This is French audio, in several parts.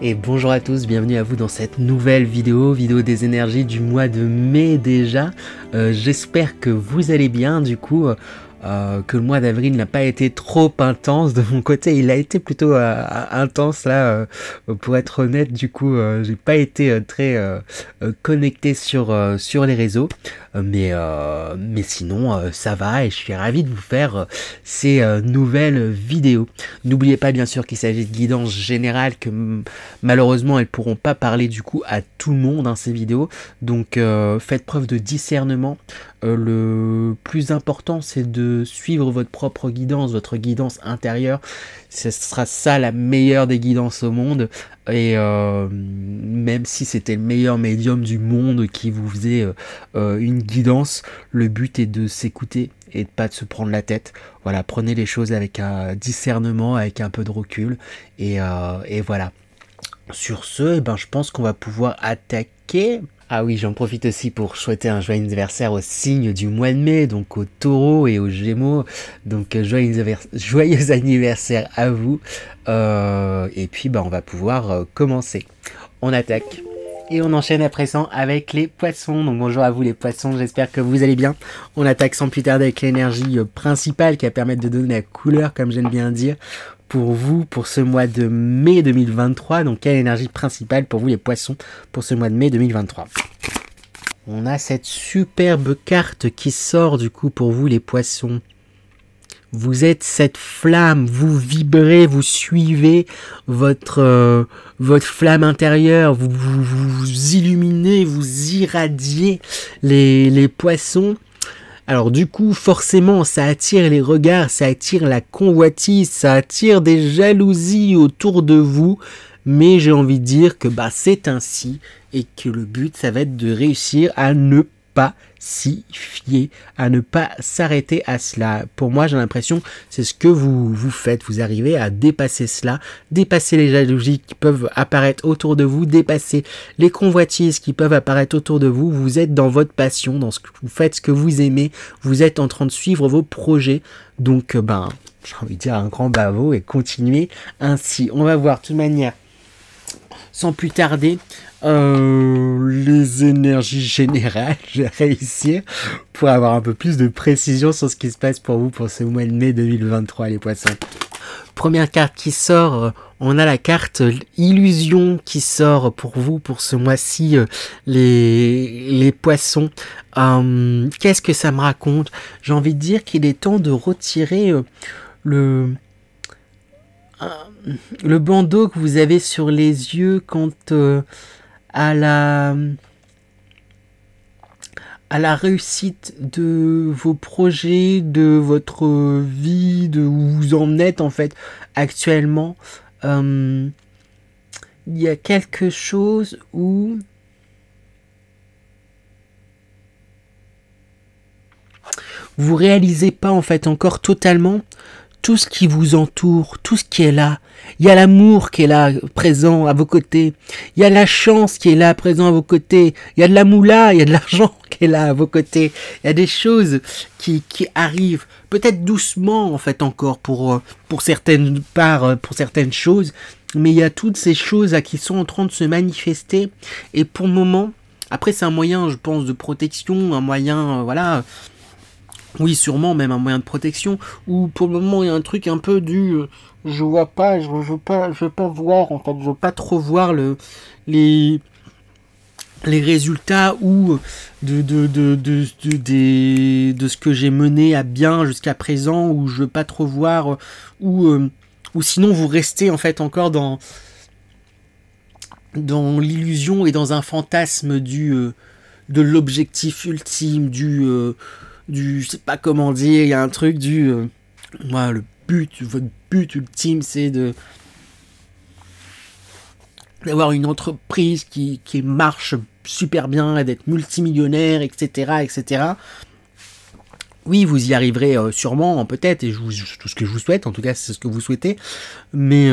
Et bonjour à tous, bienvenue à vous dans cette nouvelle vidéo des énergies du mois de mai déjà. J'espère que vous allez bien, du coup, que le mois d'avril n'a pas été trop intense. De mon côté, il a été plutôt intense là, pour être honnête, du coup, j'ai pas été très connecté sur les réseaux. Mais sinon, ça va et je suis ravi de vous faire ces nouvelles vidéos. N'oubliez pas bien sûr qu'il s'agit de guidance générale, que malheureusement elles pourront pas parler du coup à tout le monde, hein, ces vidéos. Donc faites preuve de discernement. Le plus important, c'est de suivre votre propre guidance, votre guidance intérieure. Ce sera ça la meilleure des guidances au monde. Et même si c'était le meilleur médium du monde qui vous faisait une guidance, le but est de s'écouter et de pas de se prendre la tête. Voilà, prenez les choses avec un discernement, avec un peu de recul. Et voilà. Sur ce, eh ben, je pense qu'on va pouvoir attaquer. Ah oui, j'en profite aussi pour souhaiter un joyeux anniversaire au signe du mois de mai, donc au taureau et aux gémeaux. Donc joyeux anniversaire à vous. Et puis bah, on va pouvoir commencer. On attaque. Et on enchaîne à présent avec les poissons. Donc bonjour à vous les poissons, j'espère que vous allez bien. On attaque sans plus tarder avec l'énergie principale qui va permettre de donner la couleur, comme j'aime bien dire, pour vous, pour ce mois de mai 2023. Donc quelle énergie principale pour vous les poissons pour ce mois de mai 2023? On a cette superbe carte qui sort du coup pour vous les poissons. Vous êtes cette flamme, vous vibrez, vous suivez votre flamme intérieure, vous illuminez, vous irradiez les poissons. Alors du coup, forcément, ça attire les regards, ça attire la convoitise, ça attire des jalousies autour de vous. Mais j'ai envie de dire que bah, c'est ainsi et que le but, ça va être de réussir à ne pas s'y fier, à ne pas s'arrêter à cela. Pour moi, j'ai l'impression c'est ce que vous faites. Vous arrivez à dépasser cela, dépasser les jalousies qui peuvent apparaître autour de vous, dépasser les convoitises qui peuvent apparaître autour de vous. Vous êtes dans votre passion, dans ce que vous faites, ce que vous aimez. Vous êtes en train de suivre vos projets. Donc, ben, j'ai envie de dire un grand bravo et continuez ainsi. On va voir de toute manière, sans plus tarder, les énergies générales, je vais réussir pour avoir un peu plus de précision sur ce qui se passe pour vous pour ce mois de mai 2023 les poissons. Première carte qui sort, on a la carte illusion qui sort pour vous pour ce mois-ci, les poissons. Qu'est-ce que ça me raconte? J'ai envie de dire qu'il est temps de retirer le bandeau que vous avez sur les yeux quant à la réussite de vos projets, de votre vie, de où vous en êtes en fait actuellement. Il y a quelque chose où vous réalisez pas en fait encore totalement tout ce qui vous entoure, tout ce qui est là. Il y a l'amour qui est là, présent à vos côtés. Il y a la chance qui est là, présent à vos côtés. Il y a de la moula, il y a de l'argent qui est là à vos côtés. Il y a des choses qui arrivent, peut-être doucement en fait encore pour certaines parts, pour certaines choses. Mais il y a toutes ces choses là, qui sont en train de se manifester. Et pour le moment, après c'est un moyen, je pense, de protection, un moyen, voilà... Oui, sûrement même un moyen de protection, ou pour le moment il y a un truc un peu du... je vois pas, je veux pas voir, en fait, je veux pas trop voir les résultats ou de ce que j'ai mené à bien jusqu'à présent, ou je veux pas trop voir, ou sinon vous restez en fait encore dans l'illusion et dans un fantasme de l'objectif ultime, je sais pas comment dire, il y a un truc moi, votre but ultime, c'est d'avoir une entreprise qui marche super bien, d'être multimillionnaire, etc., etc. Oui, vous y arriverez sûrement, peut-être, et tout ce que je vous souhaite, en tout cas, c'est ce que vous souhaitez, mais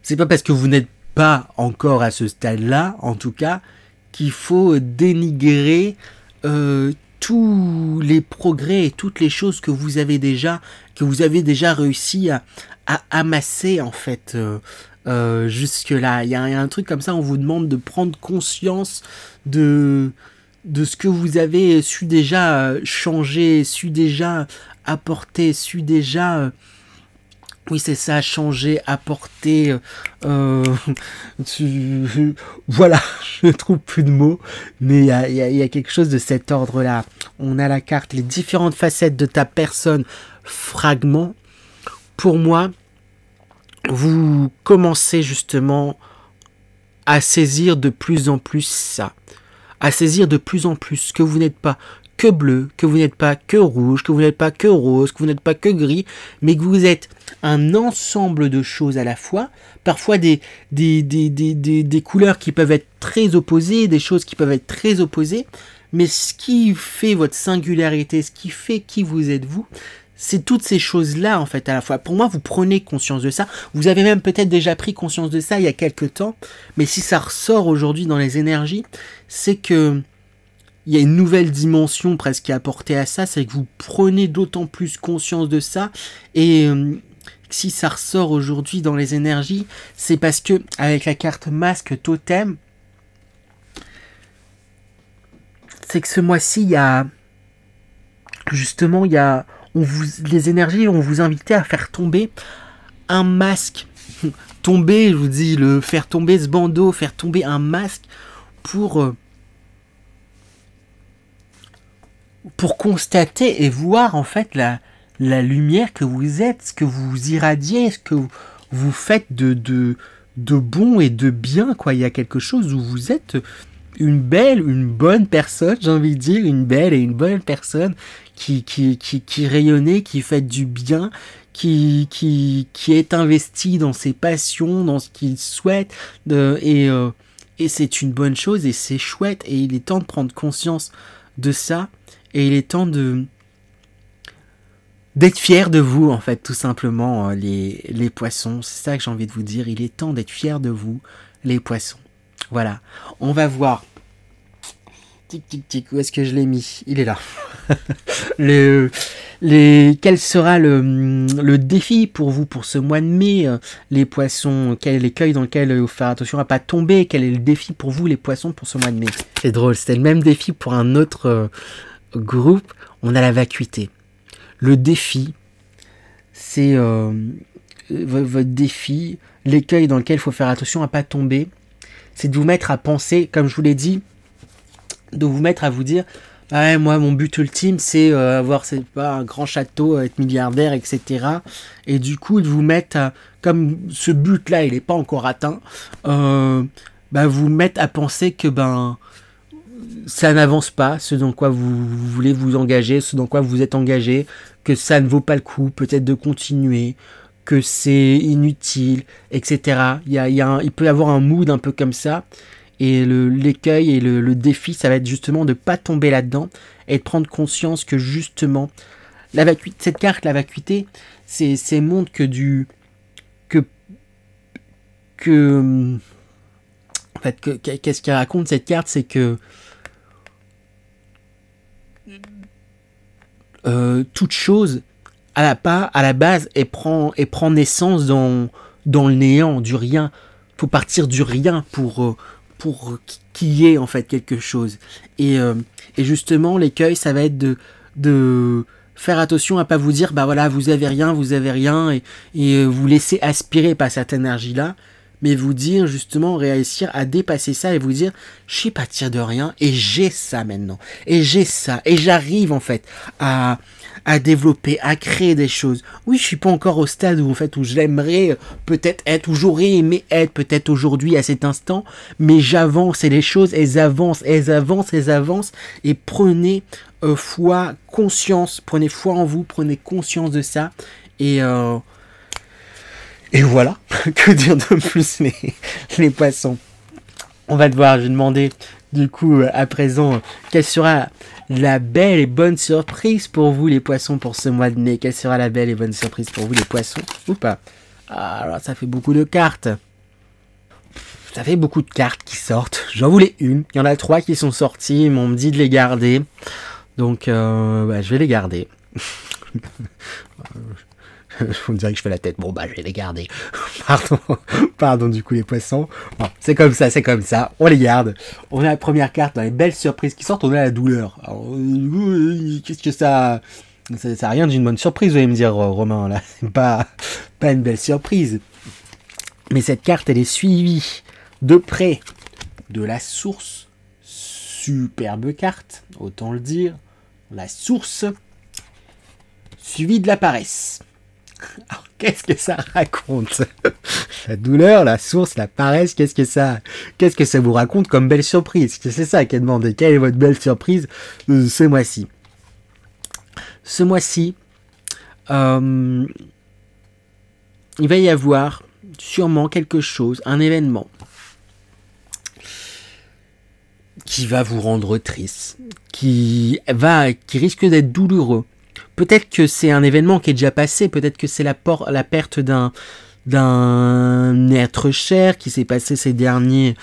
c'est pas parce que vous n'êtes pas encore à ce stade-là, en tout cas, qu'il faut dénigrer tous les progrès et toutes les choses que vous avez déjà réussi à amasser en fait jusque là. Il y a un truc comme ça, on vous demande de prendre conscience de ce que vous avez su déjà changer, su déjà apporter, su déjà oui, c'est ça, changer, apporter. Voilà, je trouve plus de mots, mais il y a quelque chose de cet ordre-là. On a la carte, les différentes facettes de ta personne, fragments. Pour moi, vous commencez justement à saisir de plus en plus ça. À saisir de plus en plus que vous n'êtes pas que bleu, que vous n'êtes pas que rouge, que vous n'êtes pas que rose, que vous n'êtes pas que gris, mais que vous êtes un ensemble de choses à la fois, parfois des couleurs qui peuvent être très opposées, des choses qui peuvent être très opposées, mais ce qui fait votre singularité, ce qui fait qui vous êtes vous, c'est toutes ces choses-là en fait à la fois. Pour moi, vous prenez conscience de ça, vous avez même peut-être déjà pris conscience de ça il y a quelques temps, mais si ça ressort aujourd'hui dans les énergies, c'est que il y a une nouvelle dimension presque à apporter à ça, c'est que vous prenez d'autant plus conscience de ça, et si ça ressort aujourd'hui dans les énergies, c'est parce que avec la carte masque totem, c'est que ce mois-ci, il y a justement, les énergies vont vous inviter à faire tomber un masque. Tomber, je vous dis, faire tomber ce bandeau, faire tomber un masque pour constater et voir en fait la lumière que vous êtes, ce que vous irradiez, ce que vous faites de bon et de bien, quoi. Il y a quelque chose où vous êtes une bonne personne, j'ai envie de dire, une belle et une bonne personne qui rayonnait, qui fait du bien, qui est investi dans ses passions, dans ce qu'il souhaite, et c'est une bonne chose et c'est chouette, et il est temps de prendre conscience de ça. Et il est temps d'être fier de vous, en fait, tout simplement, les poissons. C'est ça que j'ai envie de vous dire. Il est temps d'être fier de vous, les poissons. Voilà. On va voir. Tic, tic, tic. Où est-ce que je l'ai mis? Il est là. Quel sera le défi pour vous pour ce mois de mai, les poissons? Quel est l'écueil dans lequel il faut faire attention à ne pas tomber? Quel est le défi pour vous, les poissons, pour ce mois de mai? C'est drôle. C'était le même défi pour un autre groupe. On a la vacuité. Le défi, c'est votre défi, l'écueil dans lequel il faut faire attention à ne pas tomber, c'est de vous mettre à penser, comme je vous l'ai dit, de vous mettre à vous dire, ouais, moi mon but ultime c'est avoir un grand château, être milliardaire, etc. Et du coup de vous mettre comme ce but là il n'est pas encore atteint, vous mettre à penser que ça n'avance pas, ce dans quoi vous voulez vous engager, ce dans quoi vous êtes engagé, que ça ne vaut pas le coup peut-être de continuer, que c'est inutile, etc. Il peut y avoir un mood un peu comme ça, et l'écueil et le défi, ça va être justement de ne pas tomber là-dedans, et de prendre conscience que justement, cette carte, la vacuité, c'est montre en fait, qu'est-ce qu'elle raconte cette carte, c'est que toute chose à la base elle prend naissance dans le néant, du rien. Faut partir du rien pour qu'il y ait en fait quelque chose, et justement l'écueil ça va être de faire attention à pas vous dire voilà vous avez rien et vous laisser aspirer par cette énergie là, mais vous dire justement, réussir à dépasser ça et vous dire, je suis parti de rien et j'ai ça maintenant, et j'ai ça, et j'arrive en fait à développer, à créer des choses. Oui, je suis pas encore au stade où en fait où j'aimerais peut-être être, où j'aurais aimé être peut-être aujourd'hui à cet instant, mais j'avance et les choses elles avancent, et prenez prenez foi en vous, prenez conscience de ça, et voilà, que dire de plus les poissons. On va devoir, je vais demander du coup à présent quelle sera la belle et bonne surprise pour vous les poissons pour ce mois de mai. Quelle sera la belle et bonne surprise pour vous les poissons ou pas? Alors ça fait beaucoup de cartes. Ça fait beaucoup de cartes qui sortent. J'en voulais une. Il y en a 3 qui sont sorties, mais on me dit de les garder. Donc bah, je vais les garder. On dirait que je fais la tête. Bon bah je vais les garder. Pardon, pardon du coup les poissons. Bon, c'est comme ça. On les garde. On a la première carte dans les belles surprises qui sortent. On a la douleur. Alors, qu'est-ce que ça a rien d'une bonne surprise, vous allez me dire, Romain. Là, c'est pas une belle surprise. Mais cette carte, elle est suivie de près de la source. Superbe carte, autant le dire. La source suivie de la paresse. Alors, qu'est-ce que ça raconte? La douleur, la source, la paresse, qu'est-ce que ça vous raconte comme belle surprise? C'est ça qui est demandé. Quelle est votre belle surprise ce mois-ci? Ce mois-ci, il va y avoir sûrement quelque chose, un événement qui va vous rendre triste, qui risque d'être douloureux. Peut-être que c'est un événement qui est déjà passé, peut-être que c'est la perte d'un être cher qui s'est passé ces derniers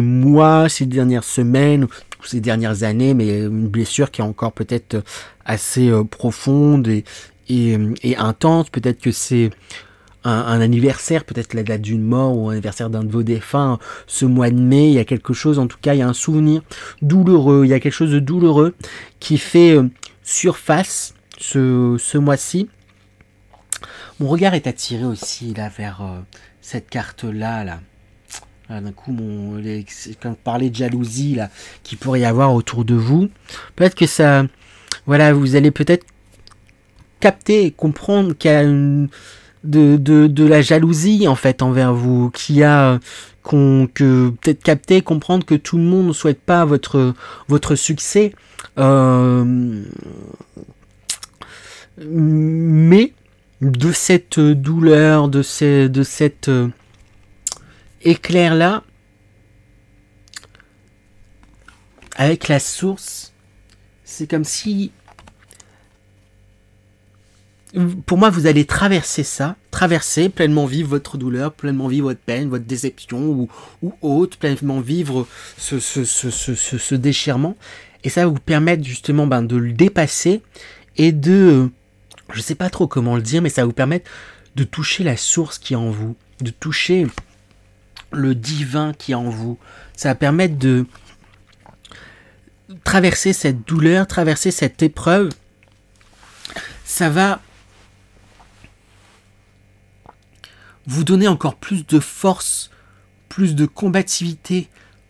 mois, ces dernières semaines, ou ces dernières années, mais une blessure qui est encore peut-être assez profonde et intense. Peut-être que c'est un anniversaire, peut-être la date d'une mort ou un anniversaire d'un de vos défunts ce mois de mai. Il y a quelque chose, en tout cas il y a un souvenir douloureux, il y a quelque chose de douloureux qui fait surface ce mois-ci. Mon regard est attiré aussi là vers cette carte-là. Là. D'un coup, quand vous parlez de jalousie là, qu'il pourrait y avoir autour de vous, peut-être que ça... Voilà, vous allez peut-être capter et comprendre qu'il y a de la jalousie en fait envers vous, qu'il y a que peut-être capter, comprendre que tout le monde ne souhaite pas votre succès, mais de cette douleur, de cet éclair là, avec la source, c'est comme si, pour moi, vous allez traverser pleinement vivre votre douleur, pleinement vivre votre peine, votre déception ou autre, pleinement vivre ce déchirement, et ça va vous permettre justement de le dépasser et de, je sais pas trop comment le dire, mais ça va vous permettre de toucher la source qui est en vous, de toucher le divin qui est en vous. Ça va permettre de traverser cette douleur, traverser cette épreuve. Ça va vous donner encore plus de force, plus de combativité,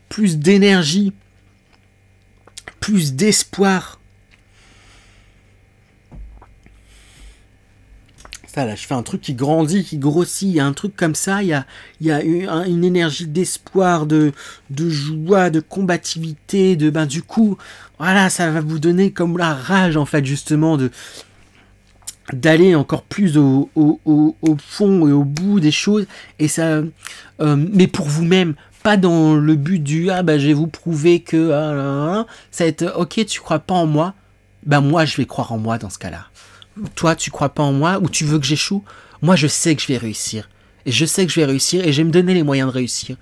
plus d'énergie, plus d'espoir. Ça là, je fais un truc qui grandit, qui grossit, il y a un truc comme ça, il y a une énergie d'espoir, de joie, de combativité, du coup, voilà, ça va vous donner comme la rage en fait justement d'aller encore plus au fond et au bout des choses, et ça, mais pour vous-même, pas dans le but du je vais vous prouver que ça va être ok, tu crois pas en moi, moi je vais croire en moi dans ce cas-là. Toi tu crois pas en moi ou tu veux que j'échoue, moi je sais que je vais réussir, et je sais que je vais réussir et je vais me donner les moyens de réussir,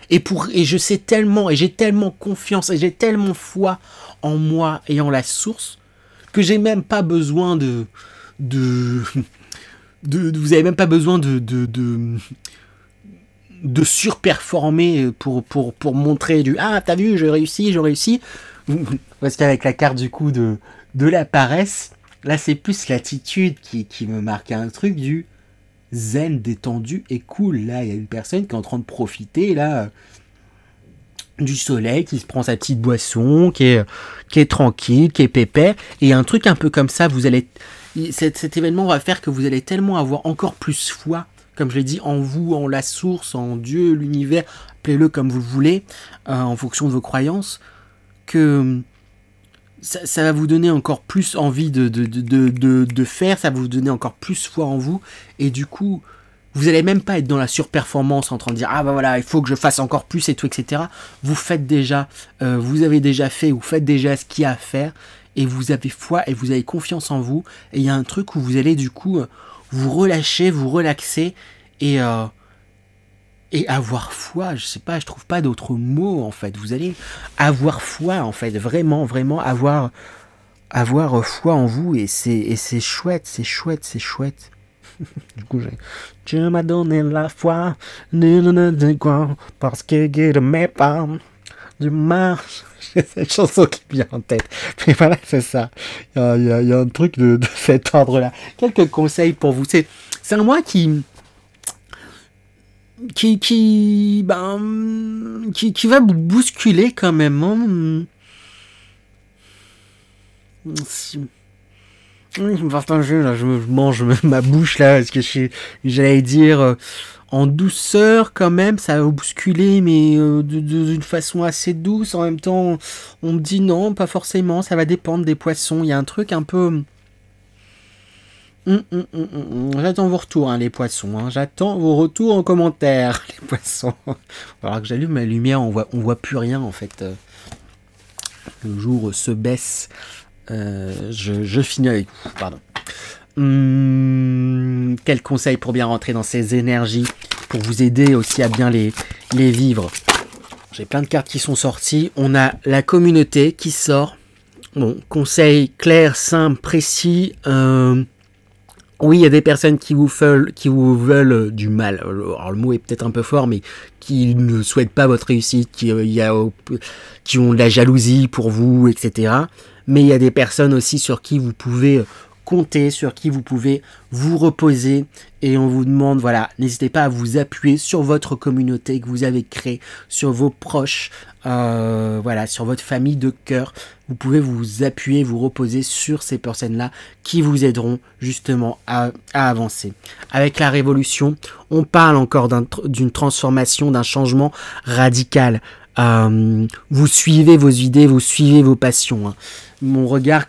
et je sais tellement, et j'ai tellement confiance et j'ai tellement foi en moi et en la source que j'ai même pas besoin vous avez même pas besoin de surperformer pour montrer t'as vu, j'ai réussi, parce qu'avec la carte du coup de la paresse, là c'est plus l'attitude qui me marque, un truc du zen, détendu et cool. Là il y a une personne qui est en train de profiter là du soleil, qui se prend sa petite boisson, qui est tranquille, qui est pépère, et un truc un peu comme ça, cet événement va faire que vous allez tellement avoir encore plus foi, comme je l'ai dit, en vous, en la source, en Dieu, l'univers, appelez-le comme vous voulez, en fonction de vos croyances, que ça va vous donner encore plus envie de faire, ça va vous donner encore plus foi en vous, et du coup, vous n'allez même pas être dans la surperformance en train de dire il faut que je fasse encore plus et tout, etc. Vous faites déjà, vous avez déjà fait, vous faites déjà ce qu'il y a à faire, et vous avez foi et vous avez confiance en vous, et il y a un truc où vous allez du coup vous relâcher, vous relaxer et avoir foi. Je sais pas, je trouve pas d'autres mots en fait. Vous allez avoir foi en fait, vraiment avoir avoir foi en vous et c'est chouette, c'est chouette, c'est chouette. Du coup, Dieu m'a donné la foi, parce que Dieu ne met pas du marche. J'ai cette chanson qui me vient en tête. Mais voilà, c'est ça. Il y a un truc de cet ordre-là. Quelques conseils pour vous. C'est un mois qui va vous bousculer quand même. Hein. Je me partager, là, je mange ma bouche là, parce que j'allais dire en douceur quand même, ça va vous bousculer, mais d'une façon assez douce. En même temps, on me dit non, pas forcément, ça va dépendre des poissons. Il y a un truc un peu... J'attends vos retours, hein, les poissons. Hein. J'attends vos retours en commentaire, les poissons. Alors que j'allume ma lumière, on voit plus rien en fait. Le jour se baisse. Je finis avec vous, pardon. Quel conseil pour bien rentrer dans ces énergies, pour vous aider aussi à bien les vivre. J'ai plein de cartes qui sont sorties. On a la communauté qui sort. Bon, conseil clair, simple, précis. Oui, il y a des personnes qui vous veulent du mal. Alors, le mot est peut-être un peu fort, mais qui ne souhaitent pas votre réussite, qui ont de la jalousie pour vous, etc. Mais il y a des personnes aussi sur qui vous pouvez compter, sur qui vous pouvez vous reposer. Et on vous demande, voilà, n'hésitez pas à vous appuyer sur votre communauté que vous avez créée, sur vos proches, voilà, sur votre famille de cœur. Vous pouvez vous appuyer, vous reposer sur ces personnes-là qui vous aideront justement à avancer. Avec la révolution, on parle encore d'une transformation, d'un changement radical. Vous suivez vos idées, vous suivez vos passions. Hein. Mon regard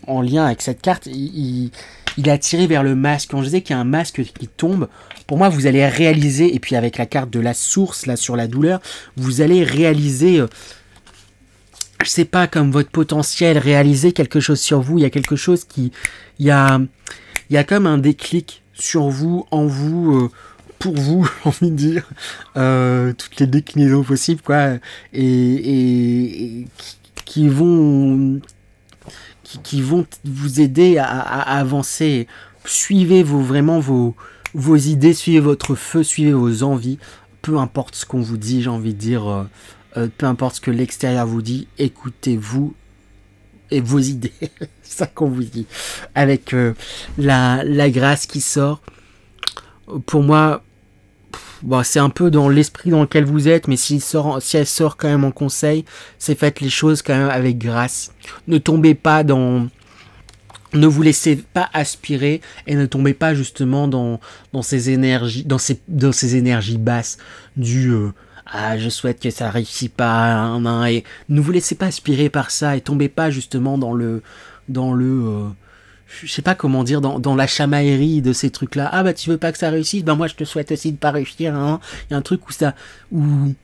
en lien avec cette carte, il est attiré vers le masque. Quand je disais qu'il y a un masque qui tombe, pour moi, vous allez réaliser, et puis avec la carte de la source, là, sur la douleur, vous allez réaliser... je sais pas, comme votre potentiel, réaliser quelque chose sur vous, il y a quelque chose qui... Il y a comme un déclic sur vous, en vous, pour vous, j'ai envie de dire, toutes les déclinaisons possibles, quoi, et qui vont vous aider à avancer. Suivez vraiment vos idées, suivez votre feu, suivez vos envies, peu importe ce qu'on vous dit, j'ai envie de dire... peu importe ce que l'extérieur vous dit, écoutez-vous et vos idées. C'est ça qu'on vous dit. Avec la grâce qui sort, pour moi, bon, c'est un peu dans l'esprit dans lequel vous êtes, mais si elle sort quand même en conseil, c'est faites les choses quand même avec grâce. Ne tombez pas dans... Ne vous laissez pas aspirer et ne tombez pas justement dans ces énergies, dans ces énergies basses du... je souhaite que ça réussisse pas, et ne vous laissez pas aspirer par ça et tombez pas justement dans le je sais pas comment dire, dans la chamaillerie de ces trucs-là. Ah bah tu veux pas que ça réussisse, bah moi je te souhaite aussi de pas réussir. Hein. Il y a un truc où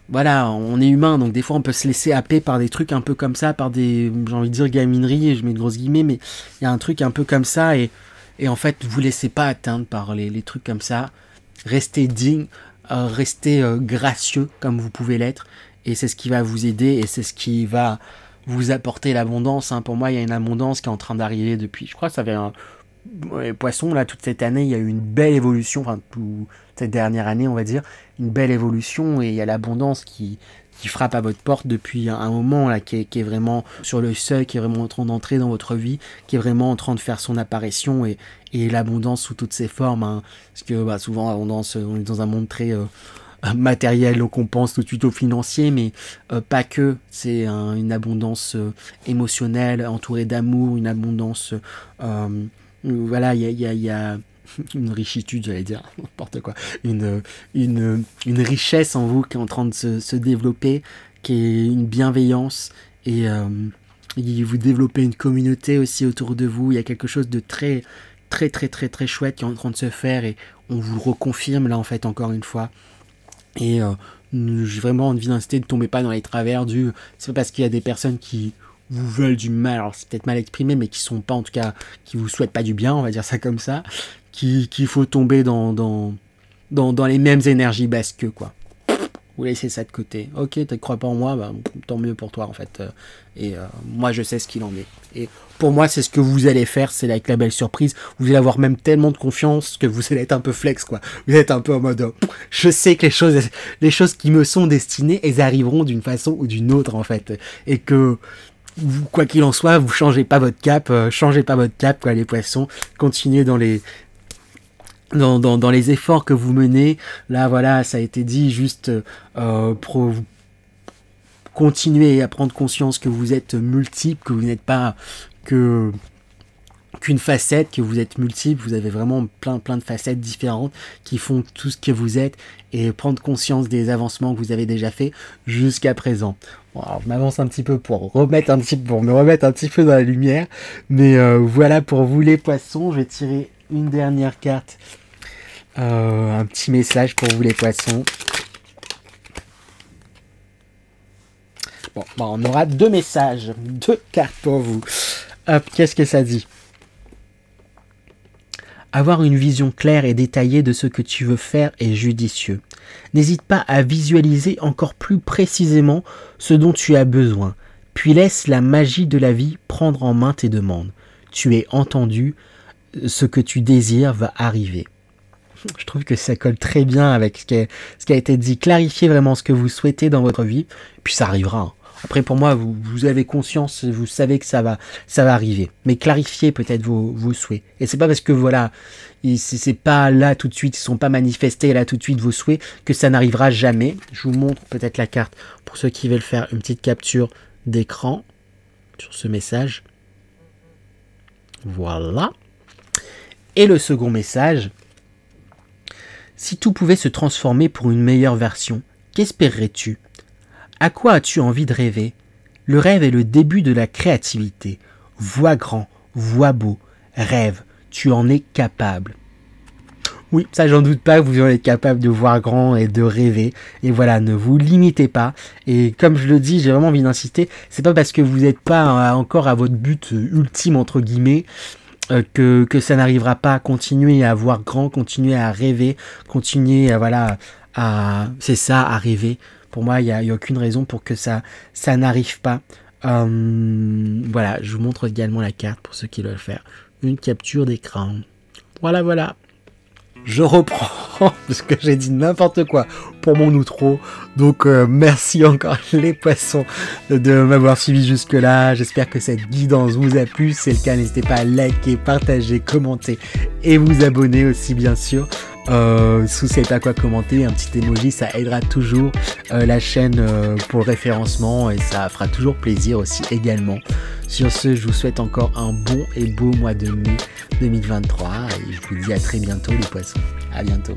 voilà, on est humain, donc des fois on peut se laisser happer par des trucs un peu comme ça, par des, j'ai envie de dire gamineries, et je mets de grosses guillemets, mais il y a un truc un peu comme ça, et en fait vous laissez pas atteindre par les trucs comme ça. Restez digne. Restez gracieux comme vous pouvez l'être, et c'est ce qui va vous aider et c'est ce qui va vous apporter l'abondance. Hein. Pour moi, il y a une abondance qui est en train d'arriver depuis, je crois que ça fait les poissons là, toute cette année, il y a eu une belle évolution, enfin toute cette dernière année on va dire, une belle évolution, et il y a l'abondance qui frappe à votre porte depuis un moment là, qui est vraiment sur le seuil, qui est vraiment en train d'entrer dans votre vie, qui est vraiment en train de faire son apparition, et l'abondance sous toutes ses formes, hein, parce que souvent l'abondance, on est dans un monde très matériel, donc on pense tout de suite au financier, mais pas que, c'est une abondance émotionnelle, entourée d'amour, une abondance, voilà, il y a une richitude, j'allais dire, n'importe quoi, une richesse en vous qui est en train de se développer, qui est une bienveillance, et vous développez une communauté aussi autour de vous. Il y a quelque chose de très très très très très chouette qui est en train de se faire, et on vous le reconfirme là en fait encore une fois. Et j'ai vraiment envie d'insister, ne tombez pas dans les travers c'est pas parce qu'il y a des personnes qui vous veulent du mal, alors c'est peut-être mal exprimé, mais qui sont pas, en tout cas, qui vous souhaitent pas du bien, on va dire ça comme ça, qu'il faut tomber dans les mêmes énergies basses que, quoi. Vous laissez ça de côté. Ok, tu ne crois pas en moi, bah, tant mieux pour toi en fait. Moi je sais ce qu'il en est. Et pour moi c'est ce que vous allez faire, c'est avec la belle surprise. Vous allez avoir même tellement de confiance que vous allez être un peu flex quoi. Vous êtes un peu en mode je sais que les choses qui me sont destinées, elles arriveront d'une façon ou d'une autre en fait. Et que quoi qu'il en soit, vous changez pas votre cap, quoi, les poissons. Continuez dans les efforts que vous menez. Là voilà, ça a été dit, juste continuez à prendre conscience que vous êtes multiple, que vous n'êtes pas qu'une facette, que vous êtes multiple, vous avez vraiment plein de facettes différentes qui font tout ce que vous êtes, et prendre conscience des avancements que vous avez déjà fait jusqu'à présent. Bon, alors je m'avance un petit peu pour me remettre un petit peu dans la lumière, mais voilà pour vous les poissons. Je vais tirer une dernière carte, un petit message pour vous les poissons. Bon, on aura 2 messages, 2 cartes pour vous. Hop, qu'est-ce que ça dit? Avoir une vision claire et détaillée de ce que tu veux faire est judicieux. N'hésite pas à visualiser encore plus précisément ce dont tu as besoin, puis laisse la magie de la vie prendre en main tes demandes. Tu es entendu, ce que tu désires va arriver. Je trouve que ça colle très bien avec ce qui a été dit. Clarifiez vraiment ce que vous souhaitez dans votre vie, puis ça arrivera. Après, pour moi, vous avez conscience, vous savez que ça va arriver. Mais clarifiez peut-être vos souhaits. Et c'est pas parce que voilà, c'est pas là tout de suite, ils sont pas manifestés là tout de suite vos souhaits, que ça n'arrivera jamais. Je vous montre peut-être la carte pour ceux qui veulent faire une petite capture d'écran sur ce message. Voilà. Et le second message. Si tout pouvait se transformer pour une meilleure version, qu'espérerais-tu? À quoi as-tu envie de rêver? Le rêve est le début de la créativité. Vois grand, vois beau, rêve, tu en es capable. Oui, ça j'en doute pas, vous en êtes capable de voir grand et de rêver. Et voilà, ne vous limitez pas. Et comme je le dis, j'ai vraiment envie d'insister, c'est pas parce que vous n'êtes pas encore à votre but ultime, entre guillemets, que ça n'arrivera pas. Continuer à voir grand, continuer à rêver, continuer à rêver. Pour moi, il n'y a aucune raison pour que ça n'arrive pas. Voilà, je vous montre également la carte pour ceux qui veulent faire une capture d'écran. Voilà. Je reprends parce que j'ai dit n'importe quoi pour mon outro. Donc merci encore les poissons de m'avoir suivi jusque là. J'espère que cette guidance vous a plu. Si c'est le cas, n'hésitez pas à liker, partager, commenter et vous abonner aussi bien sûr. Si vous savez pas quoi commenter, un petit emoji, ça aidera toujours la chaîne pour le référencement, et ça fera toujours plaisir aussi également. Sur ce, je vous souhaite encore un bon et beau mois de mai 2023 et je vous dis à très bientôt les poissons. À bientôt.